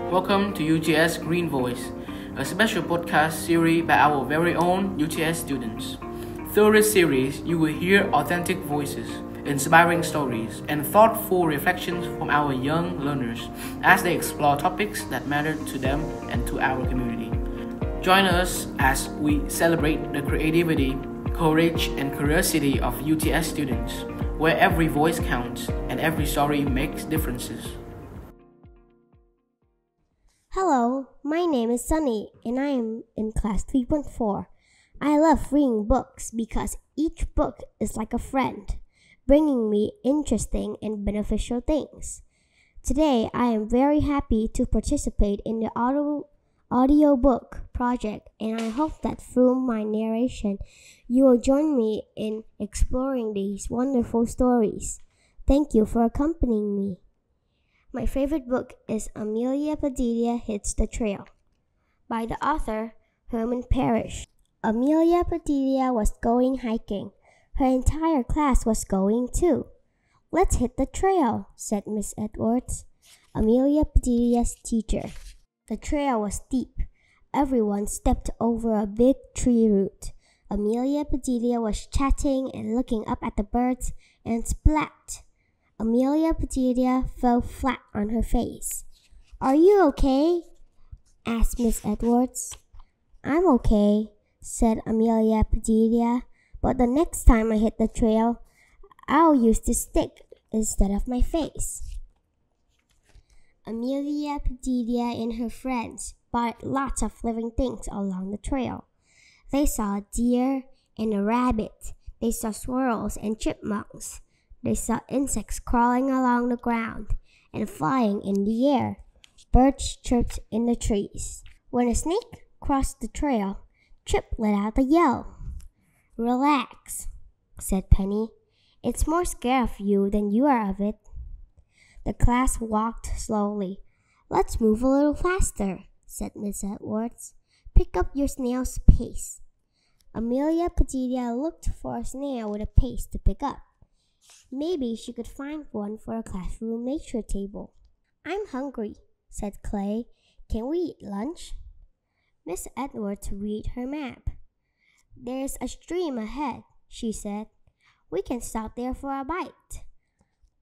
Welcome to UTS Green Voice, a special podcast series by our very own UTS students. Through this series, you will hear authentic voices, inspiring stories, and thoughtful reflections from our young learners as they explore topics that matter to them and to our community. Join us as we celebrate the creativity, courage, and curiosity of UTS students, where every voice counts and every story makes differences. Hello, my name is Sunny and I am in class 3.4. I love reading books because each book is like a friend, bringing me interesting and beneficial things. Today, I am very happy to participate in the audiobook project, and I hope that through my narration, you will join me in exploring these wonderful stories. Thank you for accompanying me. My favorite book is Amelia Bedelia Hits the Trail by the author Herman Parrish. Amelia Bedelia was going hiking. Her entire class was going too. "Let's hit the trail," said Miss Edwards, Amelia Bedelia's teacher. The trail was steep. Everyone stepped over a big tree root. Amelia Bedelia was chatting and looking up at the birds, and splat! Amelia Bedelia fell flat on her face. "Are you okay?" asked Miss Edwards. "I'm okay," said Amelia Bedelia, "but the next time I hit the trail, I'll use the stick instead of my face." Amelia Bedelia and her friends spotted lots of living things along the trail. They saw a deer and a rabbit. They saw squirrels and chipmunks. They saw insects crawling along the ground and flying in the air. Birds chirped in the trees. When a snake crossed the trail, Chip let out a yell. "Relax," said Penny. "It's more scared of you than you are of it." The class walked slowly. "Let's move a little faster," said Miss Edwards. "Pick up your snail's pace." Amelia Bedelia looked for a snail with a pace to pick up. Maybe she could find one for a classroom nature table. "I'm hungry," said Clay. "Can we eat lunch?" Miss Edwards read her map. "There's a stream ahead," she said. "We can stop there for a bite."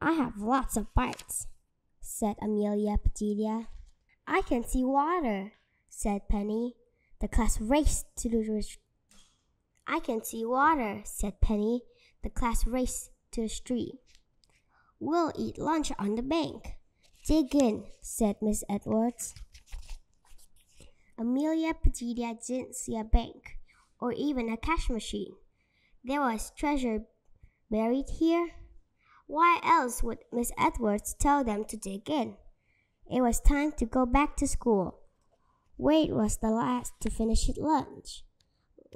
"I have lots of bites," said Amelia Bedelia. "I can see water," said Penny. The class raced to the "I can see water," said Penny. The class raced to the stream. "We'll eat lunch on the bank." "Dig in," said Miss Edwards. Amelia Bedelia didn't see a bank or even a cash machine. There was treasure buried here. Why else would Miss Edwards tell them to dig in? It was time to go back to school. Wade was the last to finish his lunch. It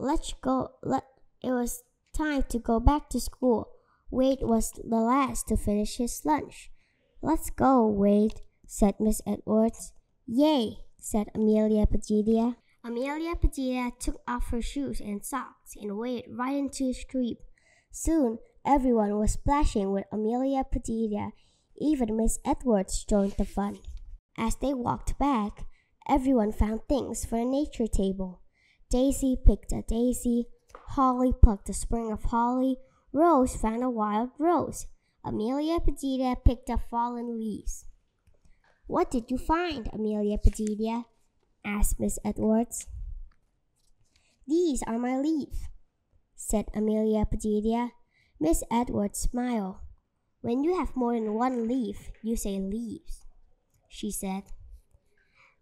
was time to go back to school. Wade was the last to finish his lunch. "Let's go, Wade," said Miss Edwards. "Yay," said Amelia Bedelia. Amelia Bedelia took off her shoes and socks and waded right into the stream. Soon, everyone was splashing with Amelia Bedelia. Even Miss Edwards joined the fun. As they walked back, everyone found things for the nature table. Daisy picked a daisy. Holly plucked a sprig of holly. Rose found a wild rose. Amelia Bedelia picked up fallen leaves. "What did you find, Amelia Bedelia?" asked Miss Edwards. "These are my leaves," said Amelia Bedelia. Miss Edwards smiled. "When you have more than one leaf, you say leaves," she said.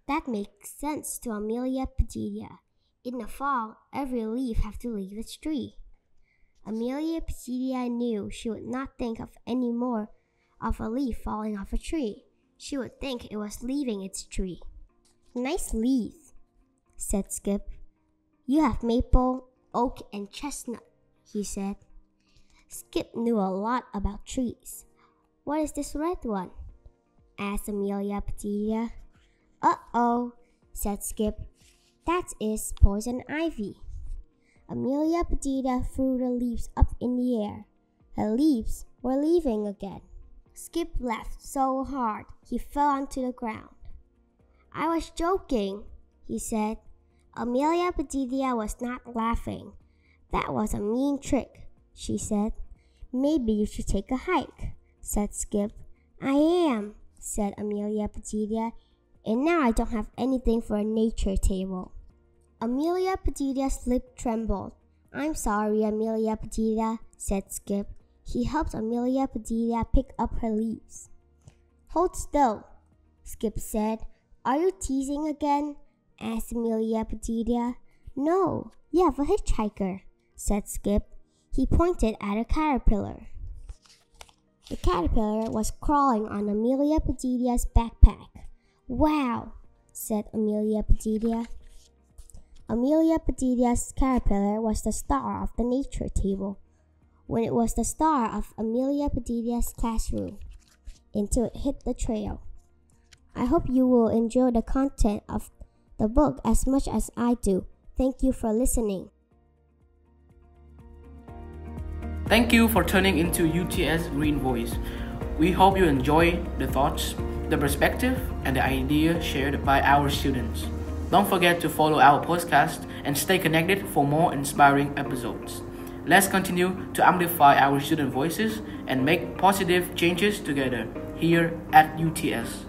That makes sense to Amelia Bedelia. In the fall, every leaf has to leave its tree. Amelia Bedelia knew she would not think of any more of a leaf falling off a tree. She would think it was leaving its tree. "Nice leaf," said Skip. "You have maple, oak, and chestnut," he said. Skip knew a lot about trees. "What is this red one?" asked Amelia Bedelia. "Uh-oh," said Skip. "That is poison ivy." Amelia Bedelia threw the leaves up in the air. Her leaves were leaving again. Skip laughed so hard he fell onto the ground. I was joking, he said. Amelia Bedelia was not laughing. That was a mean trick, she said. Maybe you should take a hike, said Skip. I am, said Amelia Bedelia, and now I don't have anything for a nature table. Amelia Bedelia's lip trembled. I'm sorry, Amelia Bedelia, said Skip. He helped Amelia Bedelia pick up her leaves. Hold still, Skip said. Are you teasing again? Asked Amelia Bedelia. No, you have a hitchhiker, said Skip. He pointed at a caterpillar. The caterpillar was crawling on Amelia Bedelia's backpack. Wow, said Amelia Bedelia. Amelia Bedelia's caterpillar was the star of the nature table, when it was the star of Amelia Bedelia's classroom, until it hit the trail. I hope you will enjoy the content of the book as much as I do. Thank you for listening. Thank you for tuning into UTS Green Voice. We hope you enjoy the thoughts, the perspective, and the ideas shared by our students. Don't forget to follow our podcast and stay connected for more inspiring episodes. Let's continue to amplify our student voices and make positive changes together here at UTS.